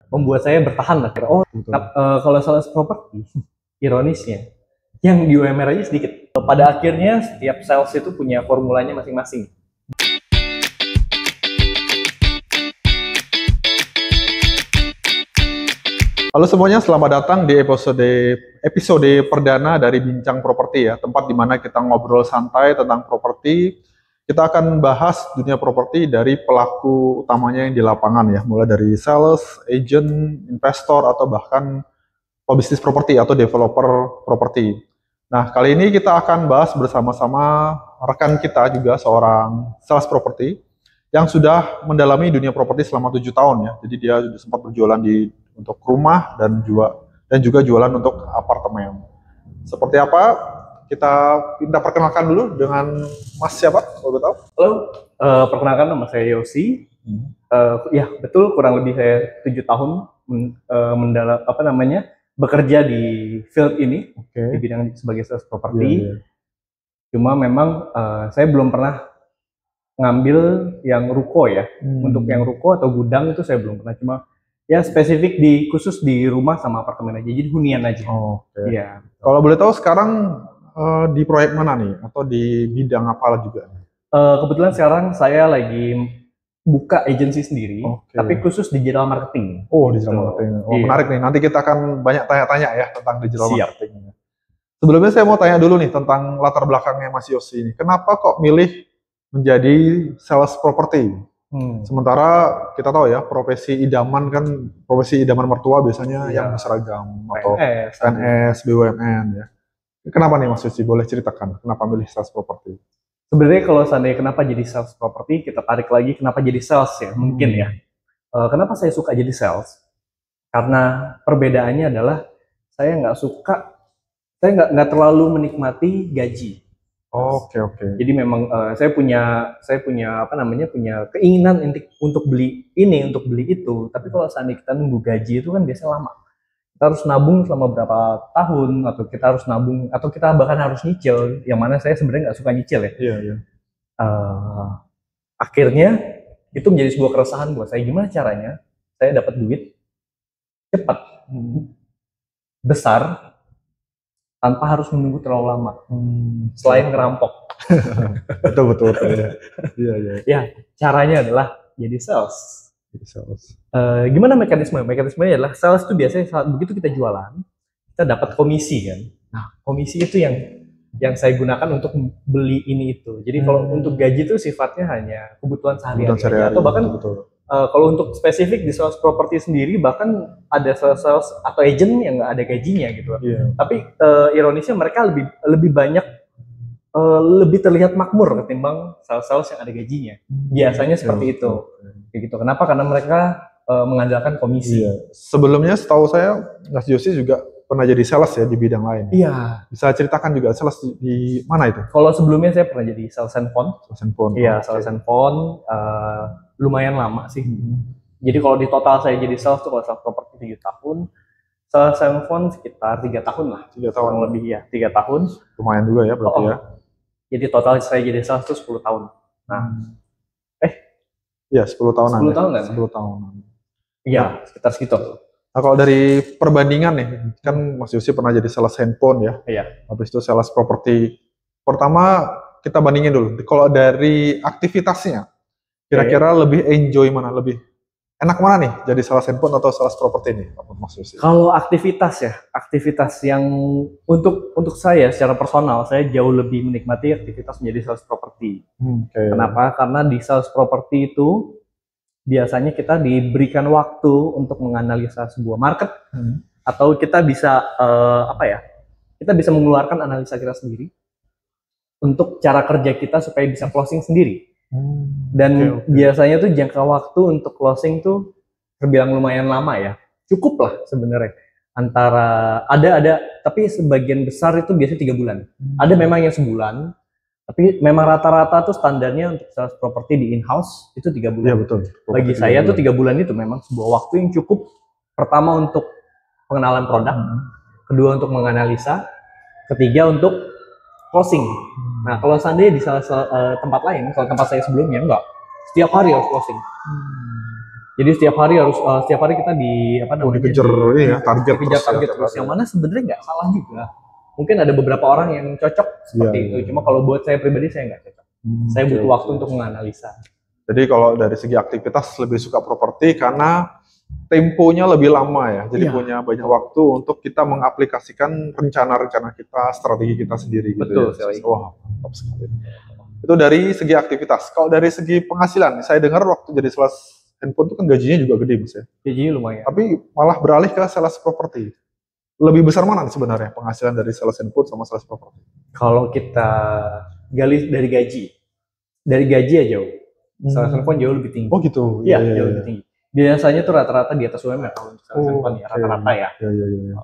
membuat saya bertahan lah. Oh, Betul. kalau sales properti, ironisnya, yang di UMR aja sedikit. Pada akhirnya setiap sales itu punya formulanya masing-masing. Halo semuanya, selamat datang di episode perdana dari Bincang Properti ya, tempat di mana kita ngobrol santai tentang properti. Kita akan bahas dunia properti dari pelaku utamanya yang di lapangan ya, mulai dari sales, agent, investor, atau bahkan pebisnis properti atau developer properti. Nah, kali ini kita akan bahas bersama-sama rekan kita juga, seorang sales properti yang sudah mendalami dunia properti selama 7 tahun ya. Jadi dia sudah sempat berjualan untuk rumah dan juga jualan untuk apartemen. Seperti apa? Kita perkenalkan dulu dengan Mas siapa? Kalau tahu? Halo, perkenalkan nama saya Yosi. Ya betul, kurang lebih saya 7 tahun bekerja di field ini, di bidang sebagai sales properti. Cuma memang saya belum pernah ngambil yang ruko ya. Untuk yang ruko atau gudang itu saya belum pernah, cuma ya spesifik khusus di rumah sama apartemen aja, jadi hunian aja. Iya. Kalau boleh tahu sekarang di proyek mana nih, atau di bidang apa juga? Kebetulan sekarang saya lagi buka agensi sendiri, tapi khusus digital marketing. Oh, digital marketing. Oh, iya. Menarik nih. Nanti kita akan banyak tanya-tanya ya tentang digital marketing. Sebelumnya saya mau tanya dulu nih tentang latar belakangnya Mas Yosi ini. Kenapa kok milih menjadi sales property? Sementara kita tahu ya, profesi idaman mertua biasanya yang berseragam atau PNS, BUMN ya. Kenapa nih Mas Yosi? Boleh ceritakan kenapa milih sales property? Sebenarnya kalau seandainya kenapa jadi sales property, kita tarik lagi kenapa jadi sales ya, mungkin ya. Kenapa saya suka jadi sales? Karena perbedaannya adalah saya nggak terlalu menikmati gaji. Oke. Jadi memang saya punya keinginan untuk beli ini, untuk beli itu. Tapi kalau seandainya kita nunggu gaji itu kan biasanya lama. Kita harus nabung selama berapa tahun, atau kita harus nabung, atau kita bahkan harus nyicil. Yang mana saya sebenarnya nggak suka nyicil ya. Iya. Akhirnya itu menjadi sebuah keresahan buat saya. Gimana caranya saya dapat duit cepat, besar, tanpa harus menunggu terlalu lama, selain ngerampok. betul ya. Ya, caranya adalah jadi sales. Gimana mekanisme? Mekanismenya adalah sales itu biasanya saat begitu kita jualan, kita dapat komisi kan. Nah, komisi itu yang saya gunakan untuk beli ini itu. Jadi kalau untuk gaji itu sifatnya hanya kebutuhan sehari-hari, atau bahkan kalau untuk spesifik di sales property sendiri, bahkan ada sales atau agent yang nggak ada gajinya gitu. Tapi ironisnya mereka lebih banyak lebih terlihat makmur ketimbang sales yang ada gajinya. Biasanya seperti itu. Kayak gitu. Kenapa? Karena mereka mengandalkan komisi. Sebelumnya setahu saya Mas Yosi juga pernah jadi sales ya di bidang lain. Iya. Bisa ceritakan juga sales di mana itu? Kalau sebelumnya saya pernah jadi sales handphone. Iya, sales handphone. Lumayan lama sih. Jadi kalau di total saya jadi sales tuh kalau sales property 7 tahun, sales handphone sekitar 3 tahun lah. 3 tahun lebih ya, 3 tahun. Lumayan juga ya berarti ya. Jadi total saya jadi sales tuh 10 tahun. Nah, Iya 10 tahunan. 10 tahun kan? 10 tahunan. Iya, sekitar segitu. Nah, kalau dari perbandingan nih, kan Mas Yosi pernah jadi sales handphone ya. Iya. Habis itu sales property. Pertama kita bandingin dulu. Kalau dari aktivitasnya, kira-kira lebih enjoy mana? Lebih enak mana nih? Jadi sales handphone atau sales property nih, Mas Yosi? Kalau aktivitas yang untuk saya secara personal, saya jauh lebih menikmati aktivitas menjadi sales property. Kenapa? Karena di sales property itu biasanya kita diberikan waktu untuk menganalisa sebuah market, atau kita bisa kita bisa mengeluarkan analisa kita sendiri untuk cara kerja kita supaya bisa closing sendiri. Dan biasanya tuh jangka waktu untuk closing tuh terbilang lumayan lama ya. Cukup lah sebenarnya. Antara ada tapi sebagian besar itu biasanya 3 bulan. Ada memang yang sebulan, tapi memang rata-rata tuh standarnya untuk sales property di in-house itu 3 bulan. Iya betul. Bagi saya tuh 3 bulan itu memang sebuah waktu yang cukup. Pertama untuk pengenalan produk, kedua untuk menganalisa, ketiga untuk closing. Nah, kalau seandainya di tempat lain, kalau tempat saya sebelumnya enggak, setiap hari harus closing. Jadi setiap hari kita di apa namanya? Dikejar target dikejar target terus. Yang mana sebenarnya nggak salah juga. Mungkin ada beberapa orang yang cocok seperti itu. Cuma kalau buat saya pribadi saya nggak cocok. Saya butuh waktu untuk menganalisa. Jadi kalau dari segi aktivitas lebih suka properti karena temponya lebih lama ya. Jadi punya banyak waktu untuk kita mengaplikasikan rencana-rencana kita, strategi kita sendiri. Betul gitu ya. Wah, mantap sekali. Itu dari segi aktivitas. Kalau dari segi penghasilan, saya dengar waktu jadi sales handphone itu kan gajinya juga gede, Mas ya. Gajinya lumayan. Tapi malah beralih ke sales properti. Lebih besar mana sebenarnya penghasilan dari sales handphone sama sales properti? Kalau kita gali dari gaji ya jauh. Sales handphone jauh lebih tinggi. Oh gitu. Iya, jauh lebih tinggi. Biasanya tuh rata-rata di atas UMR kalau sales handphone ya, rata-rata ya. Iya.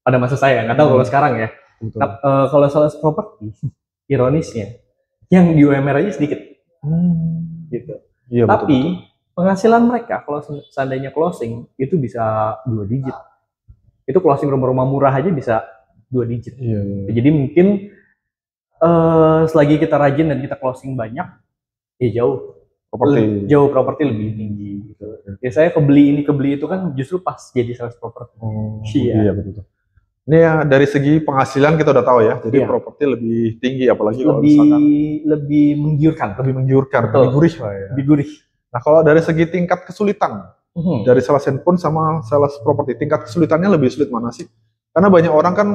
Pada masa saya, nggak tahu kalau sekarang ya. Kalau sales properti, ironisnya, yang di UMR aja sedikit. Gitu. Iya, tapi penghasilan mereka kalau seandainya closing itu bisa 2 digit. Itu closing rumah-rumah murah aja bisa 2 digit. Iya. Jadi mungkin selagi kita rajin dan kita closing banyak, ya jauh properti lebih tinggi gitu. Ya saya kebeli itu kan justru pas jadi sales properti. Iya betul. Ini ya dari segi penghasilan kita udah tahu ya. Jadi properti lebih tinggi apalagi kalau misalkan lebih menggiurkan, lebih gurih lah ya. Lebih gurih. Nah, kalau dari segi tingkat kesulitan dari sales handphone sama sales properti, tingkat kesulitannya lebih sulit mana sih? Karena banyak orang kan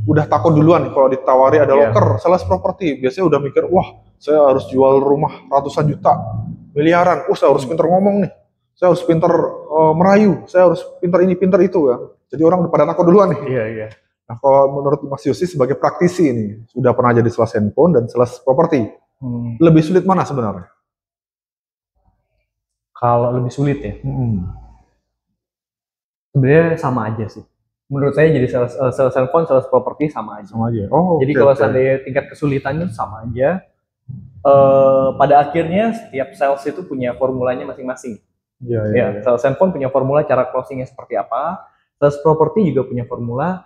udah takut duluan kalau ditawari ada loker sales properti, biasanya udah mikir, wah saya harus jual rumah ratusan juta, miliaran, saya harus pinter ngomong nih, saya harus pinter merayu, saya harus pinter ini, pinter itu ya. Jadi orang pada takut duluan nih. Iya. Nah, kalau menurut Mas Yosi sebagai praktisi ini, sudah pernah jadi sales handphone dan sales properti, lebih sulit mana sebenarnya? Kalau lebih sulit ya, sebenarnya sama aja sih. Menurut saya jadi sales handphone, sales properti sama aja. Jadi kalau seandainya tingkat kesulitannya sama aja, pada akhirnya setiap sales itu punya formulanya masing-masing. Sales handphone punya formula cara closingnya seperti apa, sales properti juga punya formula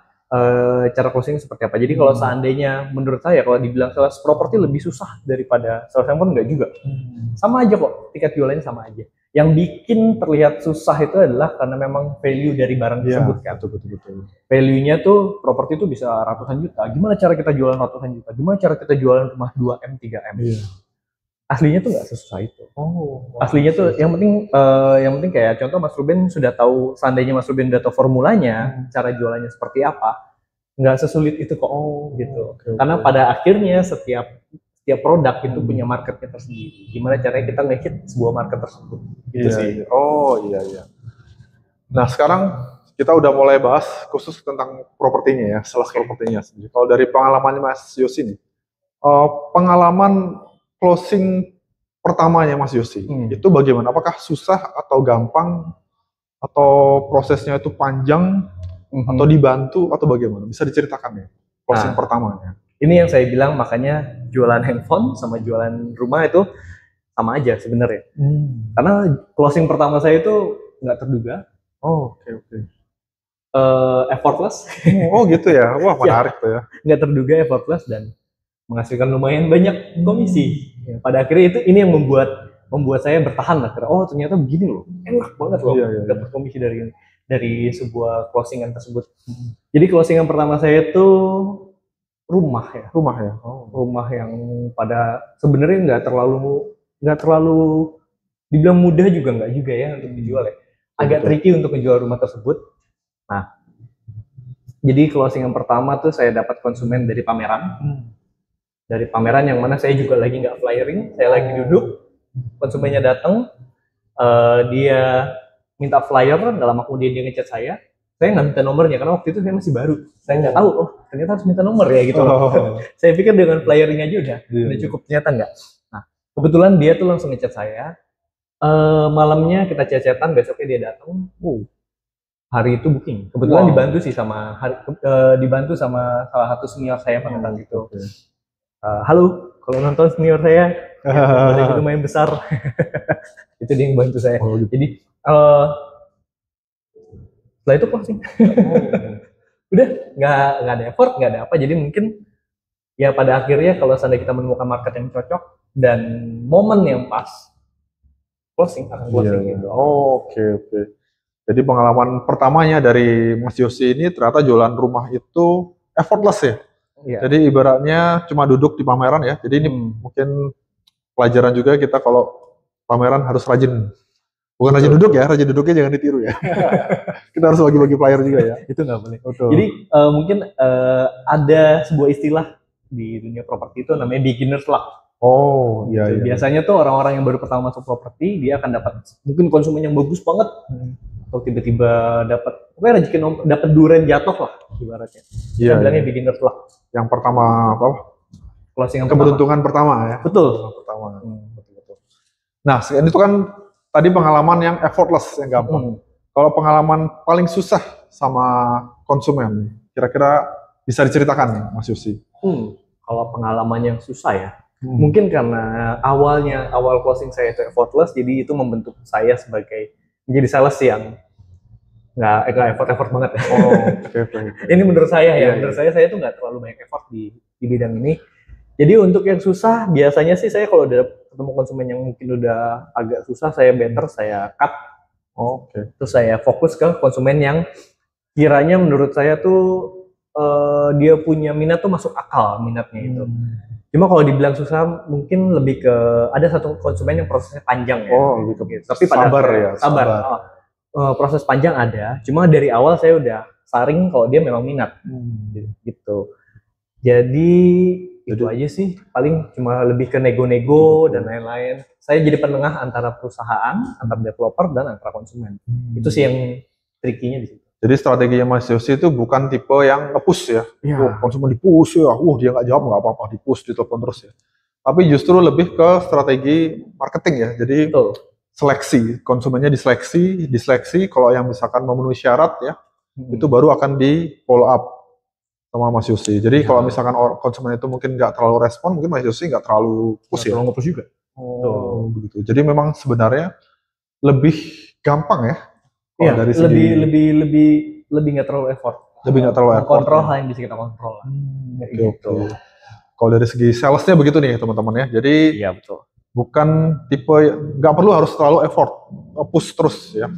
cara closingnya seperti apa. Jadi kalau seandainya menurut saya kalau dibilang sales properti lebih susah daripada sales handphone, enggak juga. Sama aja kok, tingkat jualannya sama aja. Yang bikin terlihat susah itu adalah karena memang value dari barang tersebut kan. Betul. Value-nya tuh properti itu bisa ratusan juta. Gimana cara kita jualan ratusan juta? Gimana cara kita jualan rumah 2M, 3M? Aslinya tuh nggak sesusah itu. Aslinya tuh yang penting kayak contoh Mas Ruben sudah tahu, seandainya Mas Ruben udah tahu formulanya, cara jualannya seperti apa, nggak sesulit itu kok. Gitu. Karena pada akhirnya setiap produk itu punya marketnya tersendiri. Gimana caranya kita nge-hit sebuah market tersebut? Gitu sih. Iya. Nah, sekarang kita udah mulai bahas khusus tentang propertinya ya, sales propertinya sendiri. Kalau dari pengalamannya Mas Yosi nih, pengalaman closing pertamanya Mas Yosi, itu bagaimana? Apakah susah atau gampang? Atau prosesnya itu panjang? Atau dibantu? Atau bagaimana? Bisa diceritakan ya, closing pertamanya? Ini yang saya bilang, makanya jualan handphone sama jualan rumah itu sama aja sebenarnya. Karena closing pertama saya itu nggak terduga. Oke. Effortless. Gitu ya. Wah, menarik tuh ya. Nggak terduga, effortless, dan menghasilkan lumayan banyak komisi. Pada akhirnya ini yang membuat saya bertahan lah. Ternyata begini loh. Enak banget loh dapat komisi dari sebuah closingan tersebut. Jadi closingan pertama saya itu rumah ya. Rumah yang pada sebenarnya nggak terlalu dibilang mudah juga nggak juga ya untuk dijual ya. Agak tricky untuk menjual rumah tersebut. Nah, jadi closing yang pertama tuh saya dapat konsumen dari pameran. Dari pameran yang mana saya juga lagi nggak flyering, saya lagi duduk, konsumennya datang, dia minta flyer, dalam kemudian dia ngechat saya nggak minta nomornya karena waktu itu saya masih baru, saya nggak tahu, ternyata harus minta nomor ya gitu. Saya pikir dengan flyering aja udah cukup, ternyata nggak. Nah, kebetulan dia tuh langsung ngechat saya, malamnya kita chat-chatan, besoknya dia datang, hari itu booking. Kebetulan dibantu sama salah satu senior saya pada saat itu. Halo, kalau nonton senior saya, badannya lumayan besar. Itu dia yang bantu saya. Jadi setelah itu closing. Udah nggak ada effort, nggak ada apa. Jadi mungkin ya pada akhirnya kalau seandainya kita menemukan market yang cocok dan momen yang pas, closing gitu. Oke. Jadi pengalaman pertamanya dari Mas Yosi ini ternyata jualan rumah itu effortless ya. Iya. Jadi ibaratnya cuma duduk di pameran ya. Jadi ini mungkin pelajaran juga kita kalau pameran harus rajin. Bukan rajin duduk ya, rajin duduknya jangan ditiru ya. Kita harus bagi-bagi player juga ya. Itu nggak boleh. Betul. Jadi mungkin ada sebuah istilah di dunia properti itu namanya beginner's luck. Oh iya. Biasanya tuh orang-orang yang baru pertama masuk properti dia akan dapat mungkin konsumen yang bagus banget, atau tiba-tiba dapat durian jatuh lah ibaratnya. Kita bilangnya beginner's luck. Yang pertama apa? Closing yang keberuntungan pertama ya. Betul. Pertama. Betul. Nah, itu kan tadi pengalaman yang effortless, yang gampang. Kalau pengalaman paling susah sama konsumen, kira-kira bisa diceritakan nih, Mas Yosi? Kalau pengalaman yang susah ya, mungkin karena awal closing saya itu effortless, jadi itu membentuk saya sebagai menjadi sales yang nggak effort banget ya. Ini menurut saya ya, menurut saya tuh nggak terlalu banyak effort di bidang ini. Jadi untuk yang susah, biasanya sih saya kalau udah ketemu konsumen yang mungkin udah agak susah, saya cut. Terus saya fokus ke konsumen yang kiranya menurut saya tuh dia punya minat tuh masuk akal minatnya itu. Cuma kalau dibilang susah, mungkin lebih ke ada satu konsumen yang prosesnya panjang ya. Lebih ke tapi sabar. Proses panjang ada. Cuma dari awal saya udah saring kalau dia memang minat. Gitu. Jadi itu aja sih, paling cuma lebih ke nego-nego dan lain-lain. Saya jadi penengah antara perusahaan, antara developer dan antara konsumen. Itu sih yang trikinya di situ. Jadi strateginya Mas Yosi itu bukan tipe yang nge-push ya. Konsumen di-push ya, dia nggak jawab nggak apa-apa, di-push, ditelepon terus ya. Tapi justru lebih ke strategi marketing ya. Jadi seleksi, konsumennya diseleksi, kalau yang misalkan memenuhi syarat ya, itu baru akan di follow up sama Mas Yosi. Jadi kalau misalkan konsumen itu mungkin nggak terlalu respon, mungkin Mas Yosi nggak terlalu push ya. Terlalu nge-push juga. Begitu. Jadi memang sebenarnya lebih gampang ya. Dari lebih nggak terlalu effort. Lebih nggak terlalu effort. Kontrol hal yang bisa kita kontrol. Gitu. Kalau dari segi salesnya begitu nih teman-teman ya. Jadi betul. Bukan tipe nggak perlu harus terlalu effort, push terus ya.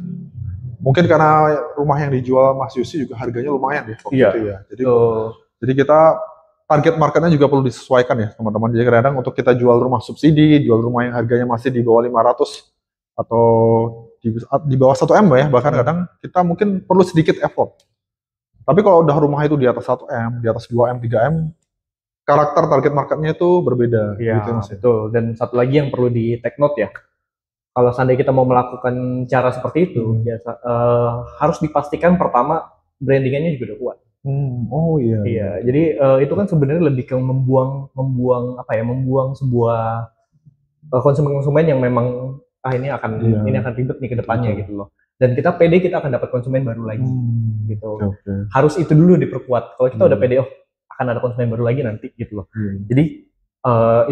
Mungkin karena rumah yang dijual Mas Yosi juga harganya lumayan ya waktu itu ya. Jadi kita target marketnya juga perlu disesuaikan ya teman-teman. Jadi kadang untuk kita jual rumah subsidi, jual rumah yang harganya masih di bawah 500 atau di bawah 1 M ya, bahkan kadang kita mungkin perlu sedikit effort. Tapi kalau udah rumah itu di atas 1 M, di atas 2 M, 3 M, karakter target marketnya itu berbeda. Gitu, Mas. Betul. Dan satu lagi yang perlu di take note ya, kalau seandainya kita mau melakukan cara seperti itu, harus dipastikan pertama brandingannya juga udah kuat. Iya. Jadi itu kan sebenarnya lebih ke membuang sebuah konsumen yang memang ini akan ribet nih ke depannya gitu loh. Dan kita pede kita akan dapat konsumen baru lagi gitu. Harus itu dulu diperkuat. Kalau kita udah pede, akan ada konsumen baru lagi nanti gitu loh. Jadi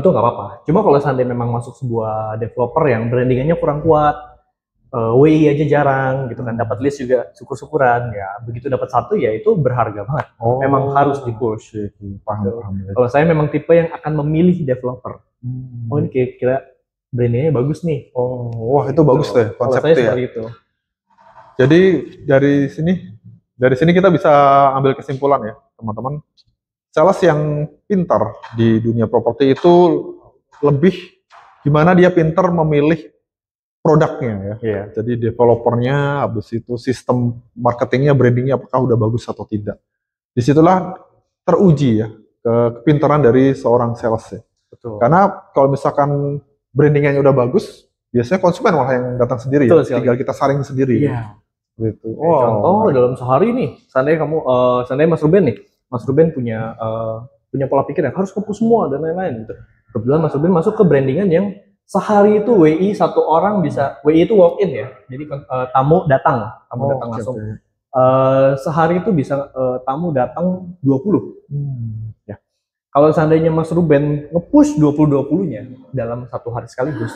itu nggak apa-apa. Cuma kalau seandainya memang masuk sebuah developer yang brandingannya kurang kuat, WI aja jarang gitu kan, dapat list juga syukur-syukuran ya. Begitu dapat satu ya itu berharga banget. Memang harus di-push. Paham. Kalau saya memang tipe yang akan memilih developer. Ini kira-kira brandingnya bagus nih. Wah itu bagus tuh konsepnya ya. Itu. Jadi dari sini kita bisa ambil kesimpulan ya teman-teman. Sales yang pintar di dunia properti itu lebih gimana dia pintar memilih produknya ya. Jadi developernya, habis itu sistem marketingnya, brandingnya apakah udah bagus atau tidak. Disitulah teruji ya kepintaran dari seorang sales ya. Betul. Karena kalau misalkan brandingnya udah bagus, biasanya konsumen malah yang datang sendiri. Tinggal kita saring sendiri. Iya. Gitu. Contoh dalam sehari nih, seandainya Mas Ruben punya pola pikir yang harus nge-push semua dan lain-lain gitu. Kebetulan Mas Ruben masuk ke brandingan yang sehari itu WI satu orang bisa, WI itu walk in ya. Jadi tamu datang langsung. Sehari itu bisa tamu datang 20. Ya. Kalau seandainya Mas Ruben nge-push 20-20-nya dalam satu hari sekaligus,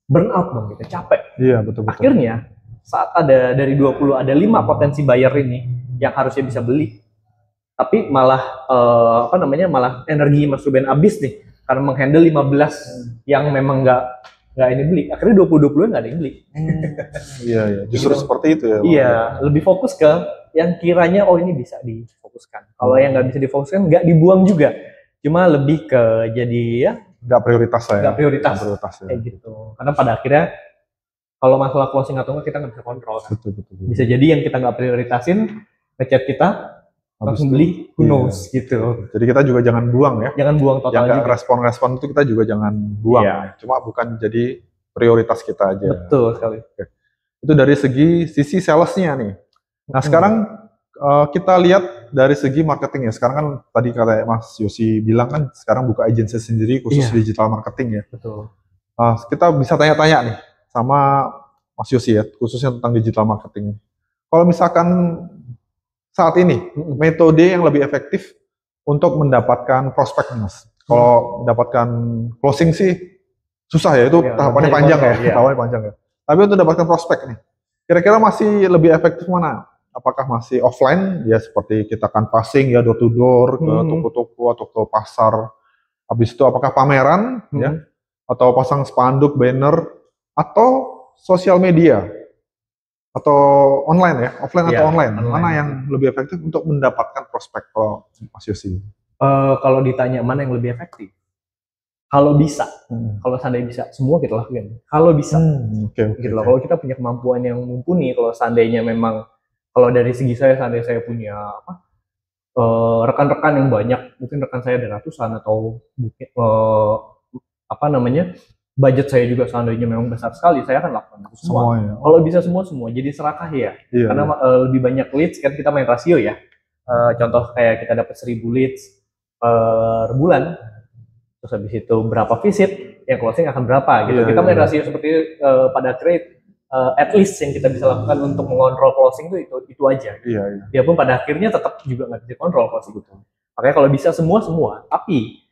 burn out dong kita, capek. Iya, betul. Akhirnya saat ada dari 20 ada 5 potensi buyer ini yang harusnya bisa beli. Tapi malah malah energi Mas Ruben habis nih karena menghandle 15 yang memang nggak nggak ini beli. Akhirnya 2020 nggak ada yang beli. Iya, iya. Justru Gitu. seperti itu ya. Iya, lebih fokus ke yang kiranya ini bisa difokuskan. Kalau yang nggak bisa difokuskan nggak dibuang juga. Cuma lebih ke jadi ya Nggak prioritas saya. nggak prioritas. Nggak prioritas ya. Kayak gitu. Karena pada akhirnya kalau masalah closing atau enggak kita nggak bisa kontrol. Kan? Betul. Bisa jadi yang kita nggak prioritasin ngechat kita langsung beli, who knows gitu. Jadi kita juga jangan buang ya. Jangan buang total yang juga. respon-respon itu kita juga jangan buang. Iya. Cuma bukan jadi prioritas kita aja. Betul sekali. Itu dari sisi salesnya nih. Nah sekarang kita lihat dari segi marketing ya. Sekarang kan tadi kata Mas Yosi bilang kan sekarang buka agensi sendiri khusus digital marketing ya. Betul. Kita bisa tanya-tanya nih sama Mas Yosi ya, khususnya tentang digital marketing. Kalau misalkan saat ini metode yang lebih efektif untuk mendapatkan prospek nih Mas. Kalau mendapatkan closing sih susah ya, itu tahapannya panjang ya. Tahapannya panjang ya. Tapi untuk mendapatkan prospek nih, kira-kira masih lebih efektif mana? Apakah masih offline ya seperti kita canvassing ya door to door ke toko-toko atau ke pasar. Habis itu apakah pameran ya atau pasang spanduk, banner atau sosial media? Atau online ya, offline atau online, mana yang lebih efektif untuk mendapatkan prospek kalau Mas Yosi? Kalau ditanya mana yang lebih efektif, kalau bisa, kalau seandainya bisa, semua kita lakukan. Kalau bisa, gitu loh. Kalau kita punya kemampuan yang mumpuni, kalau seandainya memang, kalau dari segi saya, seandainya saya punya rekan-rekan yang banyak, mungkin rekan saya ada ratusan atau mungkin budget saya juga seandainya memang besar sekali, saya akan lakukan itu semua. Kalau bisa semua, jadi serakah ya. Karena lebih banyak leads, kan kita main rasio ya. Contoh kayak kita dapat 1000 leads per bulan, terus habis itu berapa visit, yang closing akan berapa gitu. Kita main rasio seperti pada trade, at least yang kita bisa lakukan untuk mengontrol closing itu aja. Biarpun pada akhirnya tetap juga nggak bisa kontrol closing itu. Makanya kalau bisa semua, tapi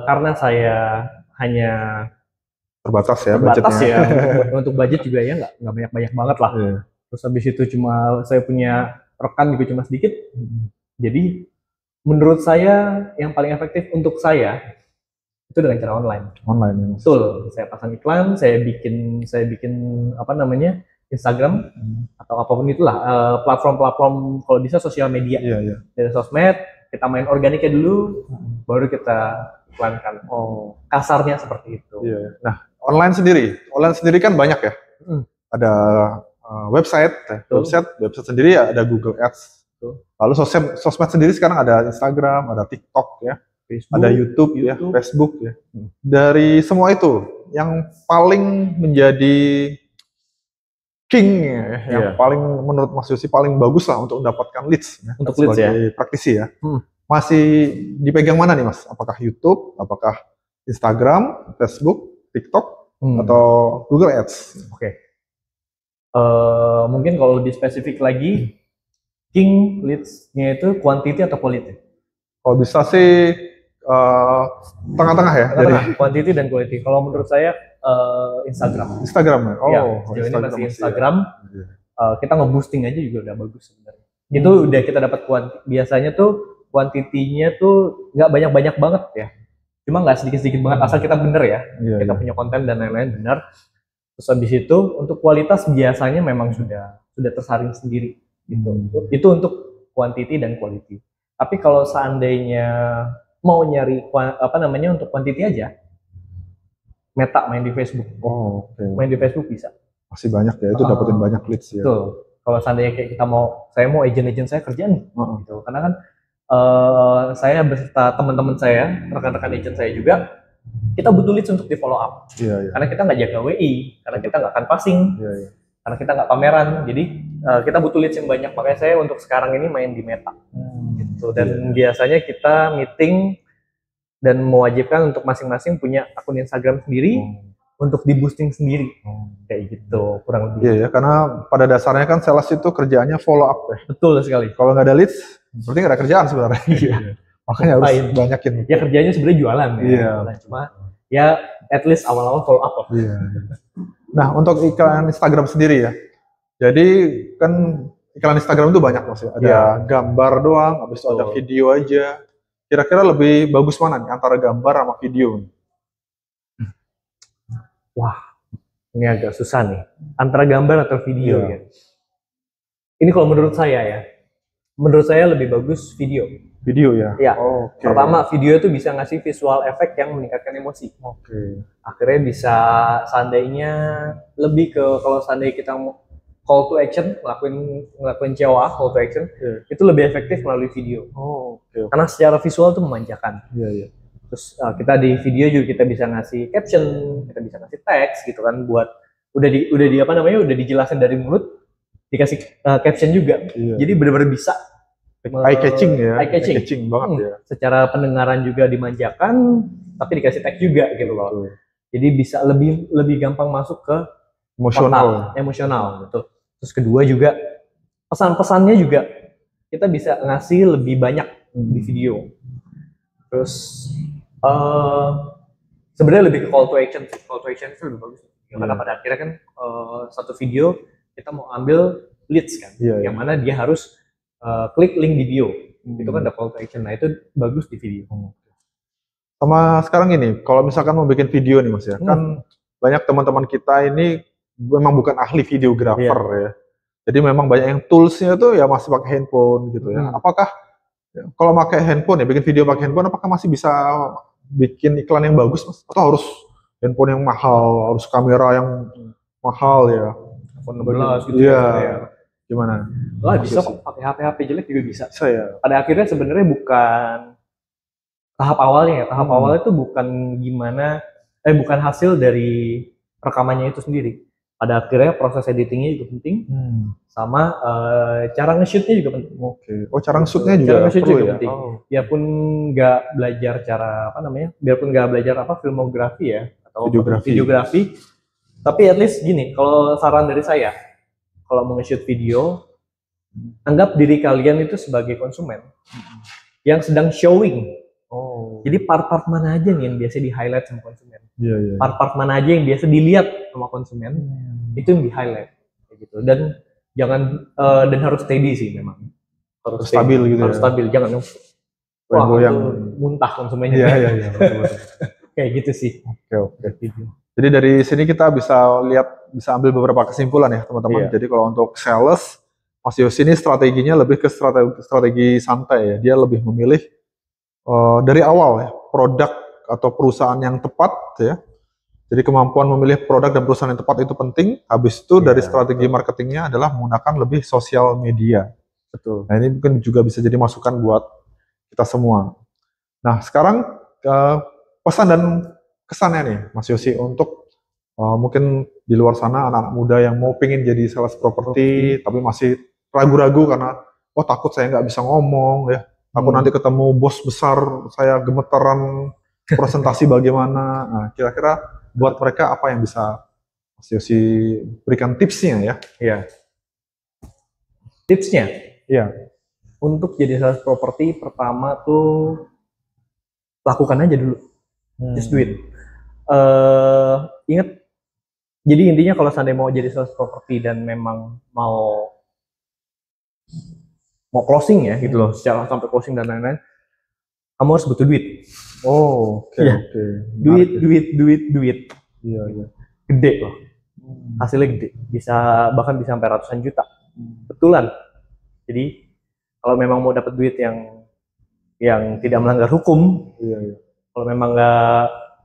karena saya hanya terbatas ya untuk budget juga ya nggak banyak banget lah. Terus habis itu cuma saya punya rekan juga cuma sedikit. Jadi menurut saya yang paling efektif untuk saya itu dengan cara online. Betul. Saya pasang iklan, saya bikin Instagram atau apapun itulah, platform kalau bisa sosial media. Dari sosmed kita main organiknya dulu, baru kita iklankan. Kasarnya seperti itu. Nah, online sendiri kan banyak ya. Ada website sendiri ya, ada Google Ads. Lalu sosmed sendiri sekarang ada Instagram, ada TikTok ya, Facebook, ada YouTube ya, Facebook ya. Dari semua itu, yang paling menjadi king ya, yang paling menurut Mas Yosi paling bagus lah untuk mendapatkan leads ya, untuk leads sebagai praktisi ya. Masih dipegang mana nih Mas? Apakah YouTube, apakah Instagram, Facebook, TikTok, atau Google Ads? Mungkin kalau lebih spesifik lagi, king leads-nya itu quantity atau quality? Kalau bisa sih tengah-tengah ya. Jadi quantity dan quality. Kalau menurut saya Instagram. Ya? Sejauh ini masih Instagram. Kita nge-boosting aja juga udah bagus sebenarnya. Itu udah kita dapat biasanya tuh kuantitinya tuh nggak banyak banget ya. Cuma nggak sedikit banget, asal kita bener ya. Kita punya konten dan lain-lain benar. Terus habis itu untuk kualitas biasanya memang sudah tersaring sendiri gitu. Itu untuk quantity dan quality. Tapi kalau seandainya mau nyari untuk quantity aja, Meta main di Facebook. Main di Facebook bisa. Masih banyak ya, itu dapetin banyak leads ya. Betul. Kalau seandainya kayak saya mau agent saya kerja nih, gitu. Karena kan saya beserta teman-teman saya, rekan-rekan agent saya juga, kita butuh leads untuk di follow up. Karena kita nggak jaga WI, karena kita nggak canvassing, karena kita nggak pameran, jadi kita butuh leads yang banyak. Makanya saya untuk sekarang ini main di Meta. Gitu. Dan biasanya kita meeting dan mewajibkan untuk masing-masing punya akun Instagram sendiri untuk di boosting sendiri, kayak gitu kurang lebih. Karena pada dasarnya kan sales itu kerjaannya follow up ya. Betul sekali. Kalau nggak ada leads, berarti nggak ada kerjaan sebenarnya. Makanya harus banyakin. Ya kerjanya sebenarnya jualan ya. Cuma ya at least awal-awal follow up. Nah untuk iklan Instagram sendiri ya. Jadi kan iklan Instagram itu banyak Mas ya. Ada gambar doang, habis itu ada video aja. Kira-kira lebih bagus mana nih antara gambar sama video? Wah, ini agak susah nih. Antara gambar atau video Iya. ya. Ini kalau menurut saya ya. Menurut saya lebih bagus video. Video ya? Ya. Oke. Pertama, video itu bisa ngasih visual efek yang meningkatkan emosi. Oke. Akhirnya bisa seandainya lebih ke kalau seandainya kita mau call to action, ngelakuin COA, call to action, itu lebih efektif melalui video. Oke. Karena secara visual tuh memanjakan. Iya. Terus kita di video juga kita bisa ngasih caption, kita bisa ngasih teks gitu kan buat udah dijelasin dari mulut, dikasih caption juga. Iya. Jadi benar-benar bisa eye catching ya. Eye catching. Banget ya. Secara pendengaran juga dimanjakan, tapi dikasih teks juga gitu loh. Betul. Jadi bisa lebih gampang masuk ke emosional gitu. Terus kedua juga pesan-pesannya juga kita bisa ngasih lebih banyak di video. Terus sebenarnya lebih ke call to action sih. Call to action itu lebih bagus. Karena pada akhirnya kan satu video kita mau ambil leads kan, yang mana dia harus klik link di bio. Itu kan ada call to action. Nah itu bagus di video. Sama sekarang ini, kalau misalkan mau bikin video nih Mas ya, kan banyak teman-teman kita ini memang bukan ahli videographer ya. Jadi memang banyak yang toolsnya tuh ya masih pakai handphone gitu ya. Apakah kalau pakai handphone ya, bikin video pakai handphone, apakah masih bisa bikin iklan yang bagus Mas? Atau harus handphone yang mahal, harus kamera yang mahal ya? iPhone 16 gitu ya. Gimana? Lah bisa kok pakai HP jelek juga bisa. Saya. Pada akhirnya sebenarnya bukan tahap awalnya ya. Tahap awalnya itu bukan bukan hasil dari rekamannya itu sendiri. Pada akhirnya proses editingnya juga penting, sama cara nge-shootnya juga penting. Oh, cara nge-shootnya juga penting. Biarpun nggak belajar biarpun nggak belajar filmografi ya atau videografi, tapi at least gini, kalau saran dari saya, kalau mau nge-shoot video, anggap diri kalian itu sebagai konsumen yang sedang showing. Jadi part-part mana aja nih yang biasa di-highlight sama konsumen. Part-part mana aja yang biasa dilihat sama konsumen, itu yang di-highlight. Gitu. Dan jangan dan harus steady sih memang. Harus stabil gitu. Harus stabil, jangan yang muntah konsumennya. Iya. Kayak gitu sih. Oke. Jadi dari sini kita bisa ambil beberapa kesimpulan ya teman-teman. Jadi kalau untuk sales, Mas Yosi ini strateginya lebih ke strategi santai ya. Dia lebih memilih dari awal ya, produk atau perusahaan yang tepat ya. Jadi kemampuan memilih produk dan perusahaan yang tepat itu penting. Habis itu dari strategi marketingnya adalah menggunakan lebih sosial media. Betul. Nah ini mungkin juga bisa jadi masukan buat kita semua. Nah sekarang pesan dan kesannya nih Mas Yosi untuk mungkin di luar sana anak-anak muda yang mau pengen jadi sales properti tapi masih ragu-ragu karena takut saya nggak bisa ngomong ya. Aku nanti ketemu bos besar, saya gemeteran presentasi bagaimana. Nah, kira-kira buat mereka apa yang bisa Mas Yosi berikan tipsnya ya? Iya. Tipsnya? Iya. Untuk jadi sales properti, pertama tuh lakukan aja dulu. Just do it. Ingat, jadi intinya kalau seandainya mau jadi sales properti dan memang mau closing ya gitu loh, secara sampai closing dan lain-lain, kamu harus butuh duit. Oke. Duit. Iya. Gede loh. Hasilnya gede. Bahkan bisa sampai ratusan juta. Betulan. Jadi kalau memang mau dapat duit yang tidak melanggar hukum, kalau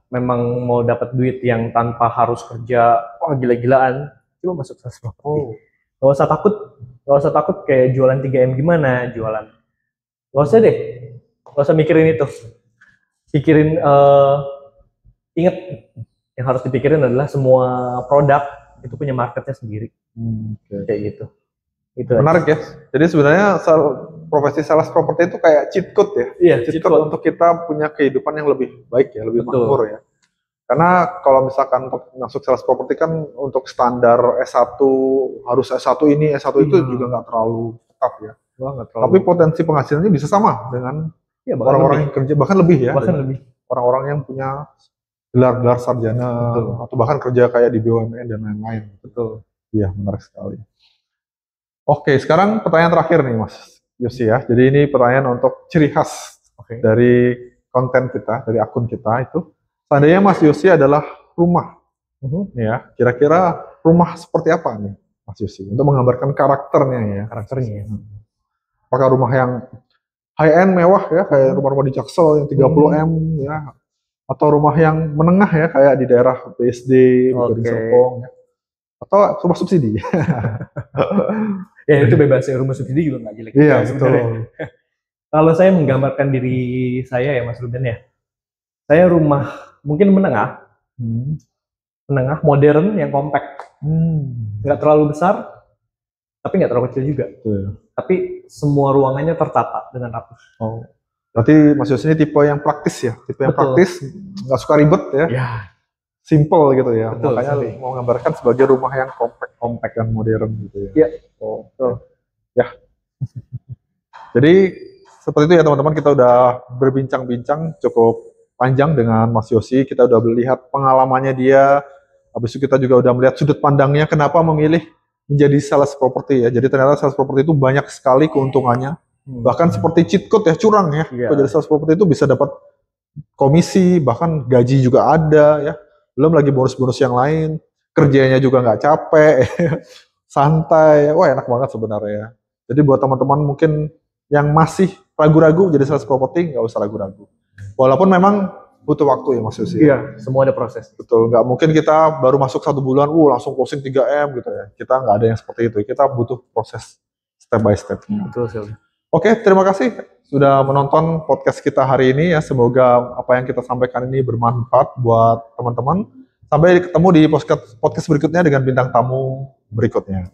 memang mau dapat duit yang tanpa harus kerja gila-gilaan, coba masuk sales properti. Gak usah takut kayak jualan 3M gimana, jualan. Gak usah deh, gak usah mikirin itu. Ingat, yang harus dipikirin adalah semua produk itu punya marketnya sendiri. Kayak gitu. Itu menarik ya. Jadi sebenarnya profesi sales properti itu kayak cheat code ya. Iya, cheat code untuk kita punya kehidupan yang lebih baik ya, lebih makmur ya. Karena kalau misalkan masuk sales property kan untuk standar S1 harus S1 ini, S1 itu juga nggak terlalu ketat ya. Tapi potensi penghasilannya bisa sama dengan orang-orang yang kerja, bahkan lebih ya. Bahkan lebih. Orang-orang yang punya gelar sarjana atau bahkan kerja kayak di BUMN dan lain-lain. Betul. Iya, menarik sekali. Oke, sekarang pertanyaan terakhir nih Mas Yosi ya. Jadi ini pertanyaan untuk ciri khas dari konten kita, dari akun kita itu. Seandainya Mas Yosi adalah rumah Ya, kira-kira rumah seperti apa nih, Mas Yosi? Untuk menggambarkan karakternya ya. Karakternya. Apakah rumah yang high-end mewah ya, kayak rumah-rumah di Jaksel yang 30M ya, atau rumah yang menengah ya, kayak di daerah BSD, di Gading Serpong ya, atau rumah subsidi? Ya itu bebas ya, rumah subsidi juga nggak jelek. Iya, betul. Kalau saya menggambarkan diri saya ya Mas Ruben ya, saya rumah mungkin menengah, modern yang compact, nggak terlalu besar, tapi nggak terlalu kecil juga. Tapi semua ruangannya tertata dengan rapi. Oh, berarti Mas Yos ini tipe yang praktis ya, tipe yang praktis, nggak suka ribet ya, simple gitu ya. Betul, makanya mau gambarkan sebagai rumah yang compact dan modern gitu ya. Iya. Ya. Jadi seperti itu ya teman-teman, kita udah berbincang-bincang cukup panjang dengan Mas Yosi, kita udah melihat pengalamannya dia, habis itu kita juga udah melihat sudut pandangnya kenapa memilih menjadi sales property ya. Jadi ternyata sales property itu banyak sekali keuntungannya, bahkan seperti cheat code ya, curang ya. Jadi sales property itu bisa dapat komisi, bahkan gaji juga ada ya, belum lagi bonus-bonus yang lain, kerjanya juga nggak capek, santai, wah enak banget sebenarnya. Jadi buat teman-teman mungkin yang masih ragu-ragu jadi sales property, nggak usah ragu-ragu. Walaupun memang butuh waktu ya Mas Yosi. Iya, semua ada proses. Betul, nggak mungkin kita baru masuk 1 bulan, langsung closing 3M gitu ya. Kita nggak ada yang seperti itu, kita butuh proses step by step. Betul sekali. Oke, terima kasih sudah menonton podcast kita hari ini ya. Semoga apa yang kita sampaikan ini bermanfaat buat teman-teman. Sampai ketemu di podcast berikutnya dengan bintang tamu berikutnya.